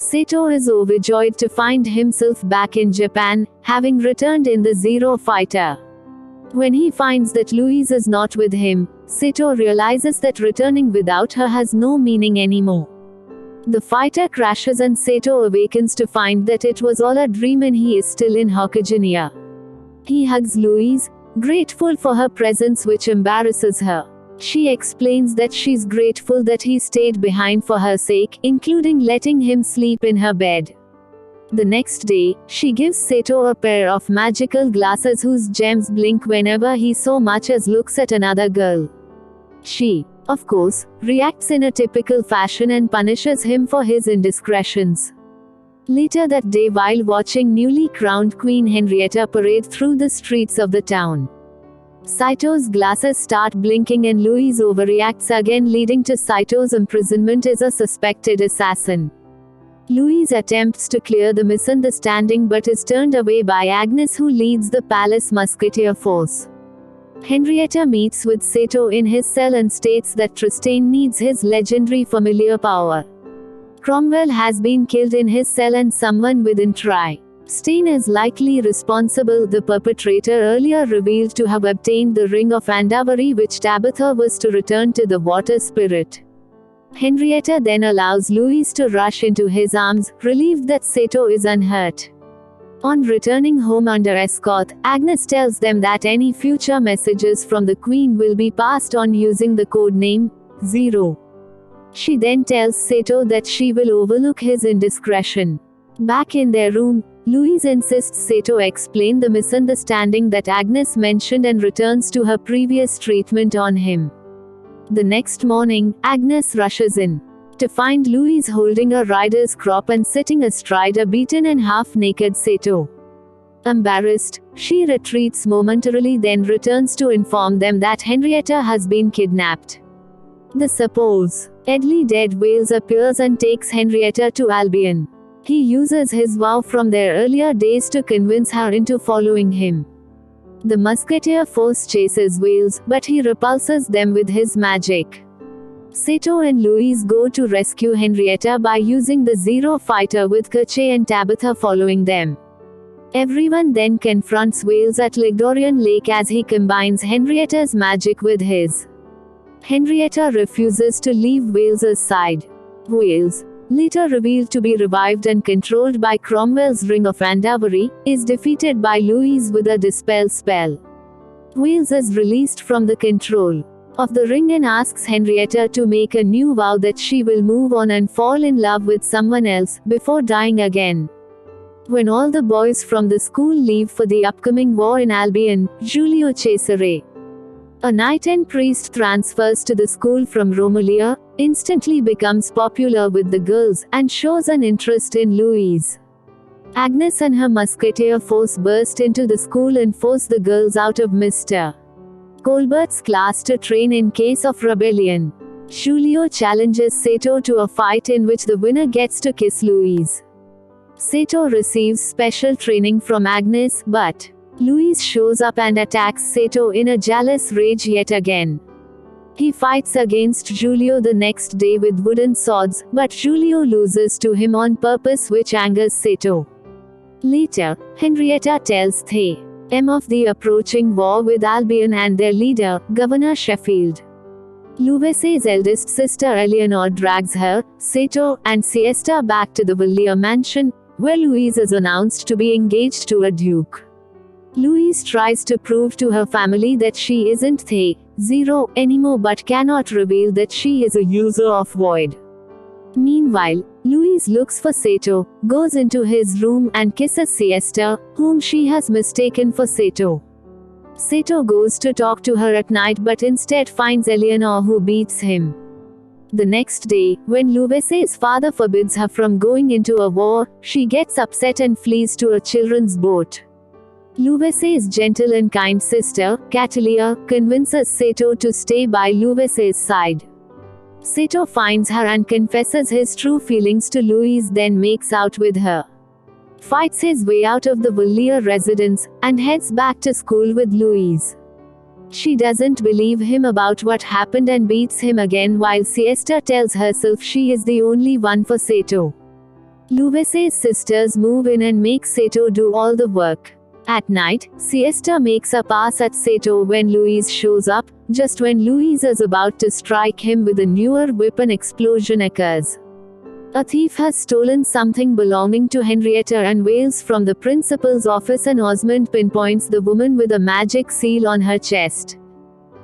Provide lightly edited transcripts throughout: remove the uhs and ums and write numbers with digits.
Saito is overjoyed to find himself back in Japan, having returned in the Zero Fighter. When he finds that Louise is not with him, Saito realizes that returning without her has no meaning anymore. The fighter crashes and Saito awakens to find that it was all a dream and he is still in Hokujinia. He hugs Louise, grateful for her presence, which embarrasses her. She explains that she's grateful that he stayed behind for her sake, including letting him sleep in her bed. The next day, she gives Saito a pair of magical glasses whose gems blink whenever he so much as looks at another girl. She, of course, reacts in a typical fashion and punishes him for his indiscretions. Later that day, while watching newly crowned Queen Henrietta parade through the streets of the town, Saito's glasses start blinking and Louise overreacts again, leading to Saito's imprisonment as a suspected assassin. Louise attempts to clear the misunderstanding but is turned away by Agnes, who leads the palace musketeer force. Henrietta meets with Saito in his cell and states that Tristan needs his legendary familiar power. Cromwell has been killed in his cell and someone within Tristan is likely responsible. The perpetrator, earlier revealed to have obtained the ring of Andvari, which Tabitha was to return to the water spirit. Henrietta then allows Louise to rush into his arms, relieved that Saito is unhurt. On returning home under escort, Agnes tells them that any future messages from the Queen will be passed on using the code name Zero. She then tells Saito that she will overlook his indiscretion. Back in their room, Louise insists Saito explain the misunderstanding that Agnes mentioned and returns to her previous treatment on him. The next morning, Agnes rushes in to find Louise holding a rider's crop and sitting astride a beaten and half-naked Saito. Embarrassed, she retreats momentarily, then returns to inform them that Henrietta has been kidnapped. The supposedly dead Wales appears and takes Henrietta to Albion. He uses his vow from their earlier days to convince her into following him. The musketeer force chases Wales, but he repulses them with his magic. Saito and Louise go to rescue Henrietta by using the Zero Fighter, with Kache and Tabitha following them. Everyone then confronts Wales at Ligdorian Lake as he combines Henrietta's magic with his. Henrietta refuses to leave Wales's side. Wales, later revealed to be revived and controlled by Cromwell's Ring of Andvari, is defeated by Louise with a dispel spell. Wales is released from the control of the ring and asks Henrietta to make a new vow that she will move on and fall in love with someone else, before dying again. When all the boys from the school leave for the upcoming war in Albion, Giulio Cesare, a knight and priest, transfers to the school from Romulea, instantly becomes popular with the girls, and shows an interest in Louise. Agnes and her musketeer force burst into the school and force the girls out of Mr. Colbert's class to train in case of rebellion. Giulio challenges Saito to a fight in which the winner gets to kiss Louise. Saito receives special training from Agnes, but Louise shows up and attacks Saito in a jealous rage yet again. He fights against Giulio the next day with wooden swords, but Giulio loses to him on purpose, which angers Saito. Later, Henrietta tells them of the approaching war with Albion and their leader, Governor Sheffield. Louise's eldest sister Eleanor drags her, Saito, and Siesta back to the Villiers mansion, where Louise is announced to be engaged to a duke. Louise tries to prove to her family that she isn't the Zero anymore, but cannot reveal that she is a user of Void. Meanwhile, Louise looks for Saito, goes into his room and kisses Siesta, whom she has mistaken for Saito. Saito goes to talk to her at night but instead finds Eleanor, who beats him. The next day, when Louise's father forbids her from going into a war, she gets upset and flees to a children's boat. Louise's gentle and kind sister, Catalia, convinces Saito to stay by Louise's side. Saito finds her and confesses his true feelings to Louise, then makes out with her, fights his way out of the Villiers residence, and heads back to school with Louise. She doesn't believe him about what happened and beats him again, while Siesta tells herself she is the only one for Saito. Louise's sisters move in and make Saito do all the work. At night, Siesta makes a pass at Saito when Louise shows up. Just when Louise is about to strike him with a newer whip, an explosion occurs. A thief has stolen something belonging to Henrietta and wails from the principal's office, and Osmond pinpoints the woman with a magic seal on her chest.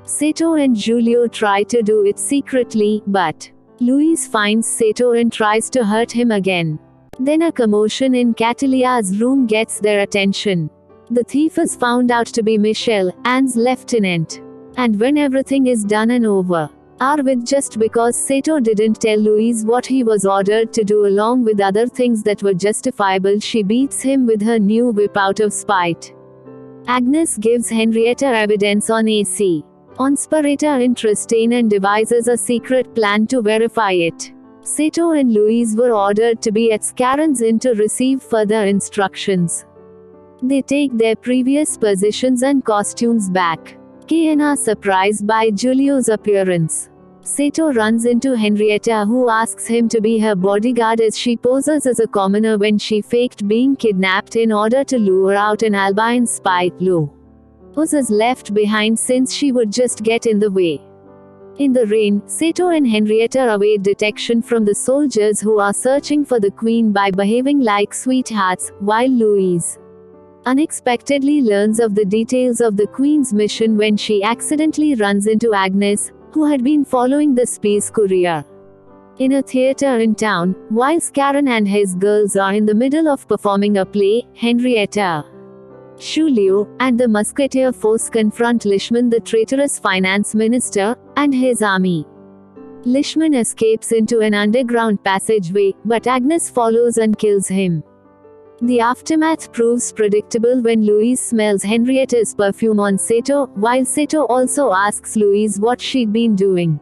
Saito and Giulio try to do it secretly, but Louise finds Saito and tries to hurt him again. Then a commotion in Catalia's room gets their attention. The thief is found out to be Michelle, Anne's lieutenant. And when everything is done and over, with just because Saito didn't tell Louise what he was ordered to do along with other things that were justifiable, she beats him with her new whip out of spite. Agnes gives Henrietta evidence on AC. Conspirator in Tristan and devises a secret plan to verify it. Saito and Louise were ordered to be at Scarron's Inn to receive further instructions. They take their previous positions and costumes back. Kay and are surprised by Giulio's appearance. Saito runs into Henrietta, who asks him to be her bodyguard as she poses as a commoner when she faked being kidnapped in order to lure out an Albion spy. Louise is left behind since she would just get in the way. In the rain, Saito and Henrietta await detection from the soldiers who are searching for the queen by behaving like sweethearts, while Louise unexpectedly learns of the details of the queen's mission when she accidentally runs into Agnes, who had been following the space courier. In a theater in town, while Scarron and his girls are in the middle of performing a play, Henrietta, Giulio, and the Musketeer force confront Leishman, the traitorous finance minister, and his army. Leishman escapes into an underground passageway, but Agnes follows and kills him. The aftermath proves predictable when Louise smells Henrietta's perfume on Saito, while Saito also asks Louise what she'd been doing.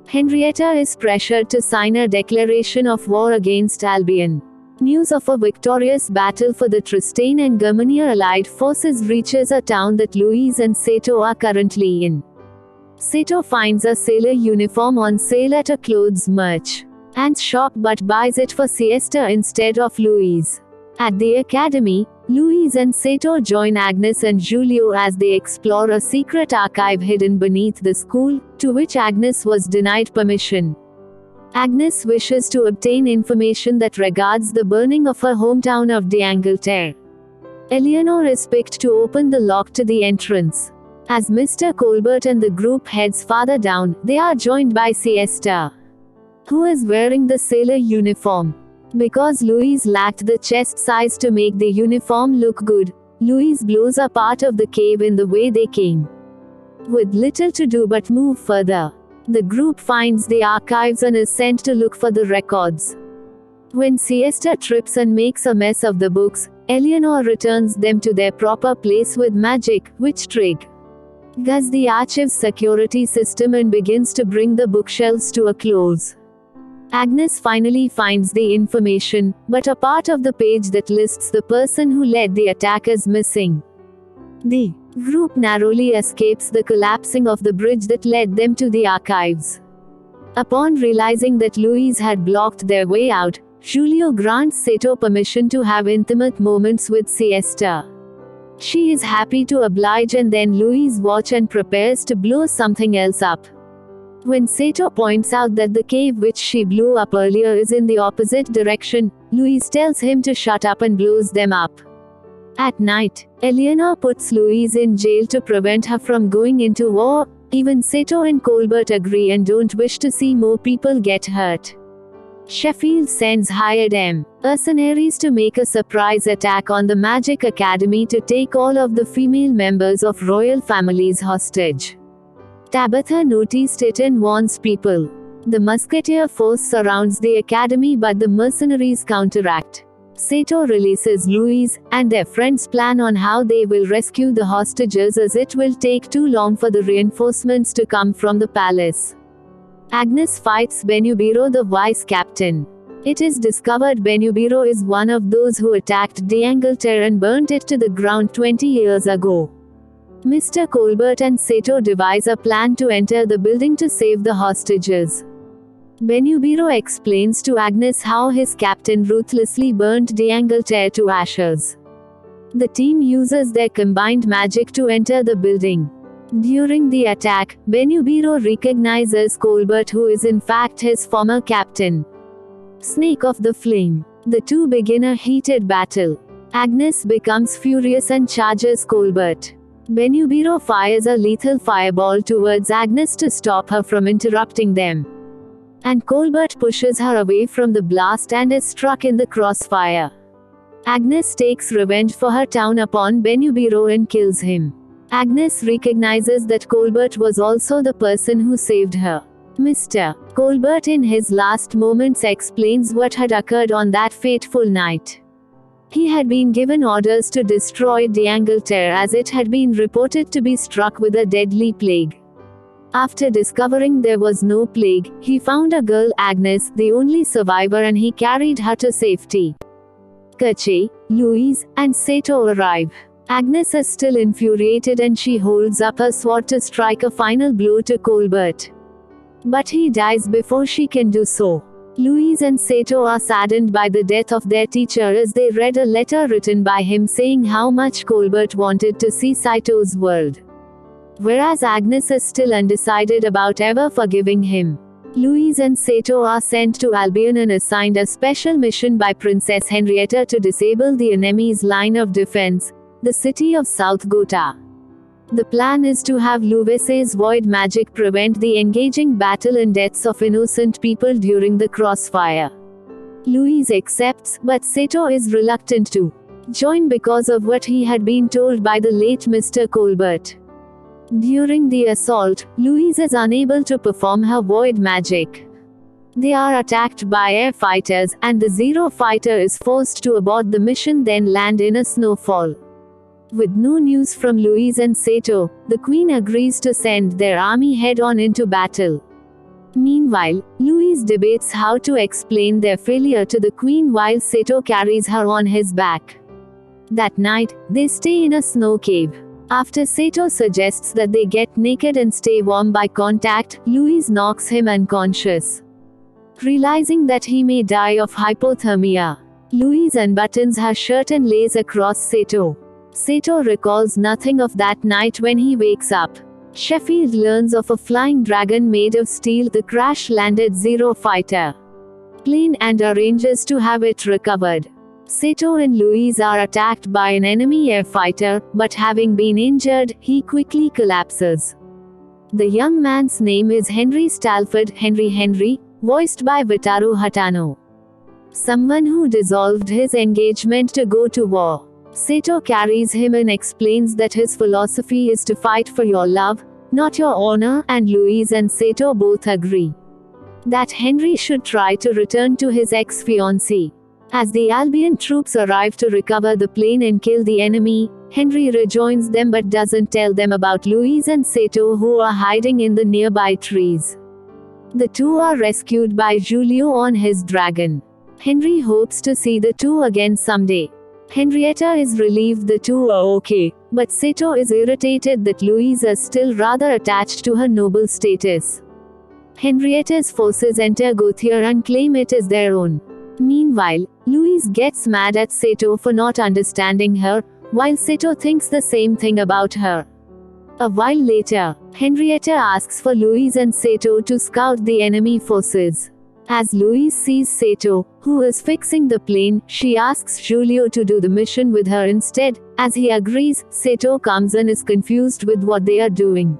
Henrietta is pressured to sign a declaration of war against Albion. News of a victorious battle for the Tristan and Germania allied forces reaches a town that Louise and Saito are currently in. Saito finds a sailor uniform on sale at a clothes merch and shop, but buys it for Siesta instead of Louise. At the academy, Louise and Saito join Agnes and Giulio as they explore a secret archive hidden beneath the school, to which Agnes was denied permission. Agnes wishes to obtain information that regards the burning of her hometown of d'Angleterre. Eleanor is picked to open the lock to the entrance. As Mr. Colbert and the group heads farther down, they are joined by Siesta, who is wearing the sailor uniform. Because Louise lacked the chest size to make the uniform look good, Louise blows a part of the cave in the way they came. With little to do but move further, the group finds the archives and is sent to look for the records. When Siesta trips and makes a mess of the books, Eleanor returns them to their proper place with magic, which triggers the archive's security system and begins to bring the bookshelves to a close. Agnes finally finds the information, but a part of the page that lists the person who led the attack is missing. The group narrowly escapes the collapsing of the bridge that led them to the archives. Upon realizing that Louise had blocked their way out, Giulio grants Saito permission to have intimate moments with Siesta. She is happy to oblige, and then Louise watches and prepares to blow something else up. When Saito points out that the cave which she blew up earlier is in the opposite direction, Louise tells him to shut up and blows them up. At night, Eleanor puts Louise in jail to prevent her from going into war. Even Saito and Colbert agree and don't wish to see more people get hurt. Sheffield sends hired mercenaries to make a surprise attack on the Magic Academy to take all of the female members of royal families hostage. Tabitha noticed it and warns people. The Musketeer force surrounds the academy, but the mercenaries counteract. Saito releases Louise, and their friends plan on how they will rescue the hostages, as it will take too long for the reinforcements to come from the palace. Agnes fights Benubiro, the vice captain. It is discovered Benubiro is one of those who attacked d'Angleterre and burnt it to the ground 20 years ago. Mr. Colbert and Saito devise a plan to enter the building to save the hostages. Benubiro explains to Agnes how his captain ruthlessly burnt D'Angleterre to ashes. The team uses their combined magic to enter the building. During the attack, Benubiro recognizes Colbert, who is in fact his former captain. Snake of the Flame. The two begin a heated battle. Agnes becomes furious and charges Colbert. Benubiro fires a lethal fireball towards Agnes to stop her from interrupting them. And Colbert pushes her away from the blast and is struck in the crossfire. Agnes takes revenge for her town upon Benubiro and kills him. Agnes recognizes that Colbert was also the person who saved her. Mr. Colbert in his last moments explains what had occurred on that fateful night. He had been given orders to destroy D'Angleterre as it had been reported to be struck with a deadly plague. After discovering there was no plague, he found a girl, Agnes, the only survivor, and he carried her to safety. Kache, Louise, and Saito arrive. Agnes is still infuriated and she holds up her sword to strike a final blow to Colbert. But he dies before she can do so. Louise and Saito are saddened by the death of their teacher as they read a letter written by him saying how much Colbert wanted to see Saito's world. Whereas Agnes is still undecided about ever forgiving him. Louise and Saito are sent to Albion and assigned a special mission by Princess Henrietta to disable the enemy's line of defense, the city of South Gotha. The plan is to have Louise's void magic prevent the engaging battle and deaths of innocent people during the crossfire. Louise accepts, but Saito is reluctant to join because of what he had been told by the late Mr. Colbert. During the assault, Louise is unable to perform her void magic. They are attacked by air fighters, and the Zero fighter is forced to abort the mission, then land in a snowfall. With no news from Louise and Saito, the Queen agrees to send their army head-on into battle. Meanwhile, Louise debates how to explain their failure to the Queen while Saito carries her on his back. That night, they stay in a snow cave. After Saito suggests that they get naked and stay warm by contact, Louise knocks him unconscious. Realizing that he may die of hypothermia, Louise unbuttons her shirt and lays across Saito. Saito recalls nothing of that night when he wakes up. Sheffield learns of a flying dragon made of steel, the crash-landed Zero fighter plane, and arranges to have it recovered. Saito and Louise are attacked by an enemy air fighter, but having been injured, he quickly collapses. The young man's name is Henry Stalford, Henry, voiced by Wataru Hatano. Someone who dissolved his engagement to go to war. Saito carries him and explains that his philosophy is to fight for your love, not your honor, and Louise and Saito both agree that Henry should try to return to his ex-fiancée. As the Albion troops arrive to recover the plane and kill the enemy, Henry rejoins them but doesn't tell them about Louise and Saito, who are hiding in the nearby trees. The two are rescued by Giulio on his dragon. Henry hopes to see the two again someday. Henrietta is relieved the two are okay, but Saito is irritated that Louise is still rather attached to her noble status. Henrietta's forces enter Gothia and claim it is their own. Meanwhile, Louise gets mad at Saito for not understanding her, while Saito thinks the same thing about her. A while later, Henrietta asks for Louise and Saito to scout the enemy forces. As Louise sees Saito, who is fixing the plane, she asks Giulio to do the mission with her instead. As he agrees, Saito comes and is confused with what they are doing.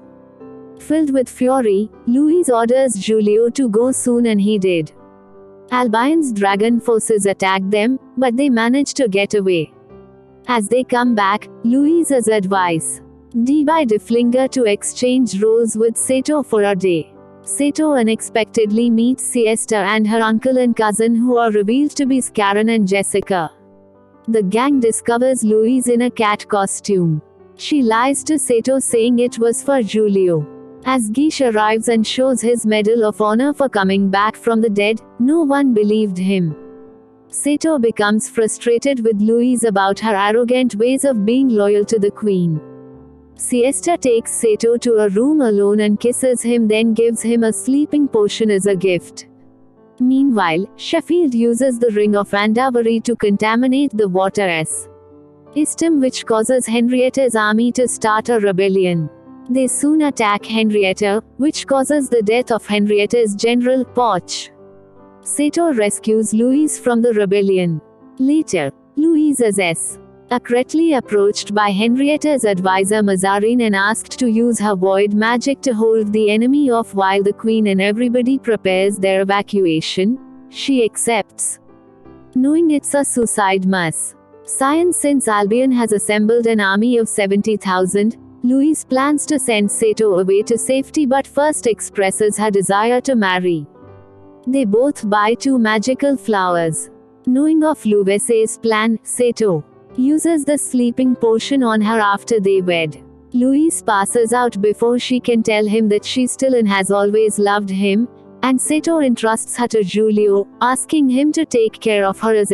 Filled with fury, Louise orders Giulio to go soon, and he did. Albion's dragon forces attack them, but they manage to get away. As they come back, Louise's advice by Deflinger to exchange roles with Saito for a day. Saito unexpectedly meets Siesta and her uncle and cousin, who are revealed to be Scarron and Jessica. The gang discovers Louise in a cat costume. She lies to Saito saying it was for Giulio. As Gish arrives and shows his Medal of Honor for coming back from the dead, no one believed him. Saito becomes frustrated with Louise about her arrogant ways of being loyal to the Queen. Siesta takes Saito to a room alone and kisses him, then gives him a sleeping potion as a gift. Meanwhile, Sheffield uses the Ring of Andvari to contaminate the water system, which causes Henrietta's army to start a rebellion. They soon attack Henrietta, which causes the death of Henrietta's general, Poch. Saito rescues Louise from the rebellion. Later, Louise is accurately approached by Henrietta's advisor Mazarin and asked to use her void magic to hold the enemy off while the queen and everybody prepares their evacuation. She accepts, knowing it's a suicide mission. Since Albion has assembled an army of 70,000, Louise plans to send Saito away to safety but first expresses her desire to marry. They both buy 2 magical flowers. Knowing of Louise's plan, Saito uses the sleeping potion on her after they wed. Louise passes out before she can tell him that she still and has always loved him, and Saito entrusts her to Giulio, asking him to take care of her as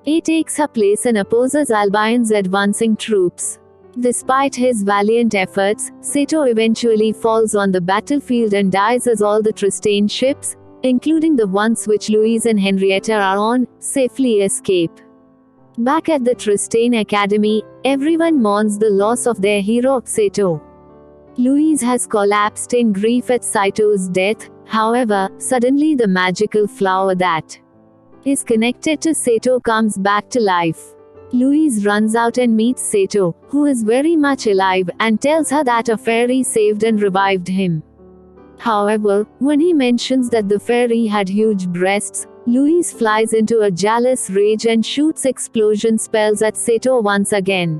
he takes her place and opposes Albion's advancing troops. Despite his valiant efforts, Saito eventually falls on the battlefield and dies as all the Tristane ships, including the ones which Louise and Henrietta are on, safely escape. Back at the Tristane Academy, everyone mourns the loss of their hero, Saito. Louise has collapsed in grief at Saito's death. However, suddenly the magical flower that is connected to Saito comes back to life. Louise runs out and meets Saito, who is very much alive, and tells her that a fairy saved and revived him. However, when he mentions that the fairy had huge breasts, Louise flies into a jealous rage and shoots explosion spells at Saito once again.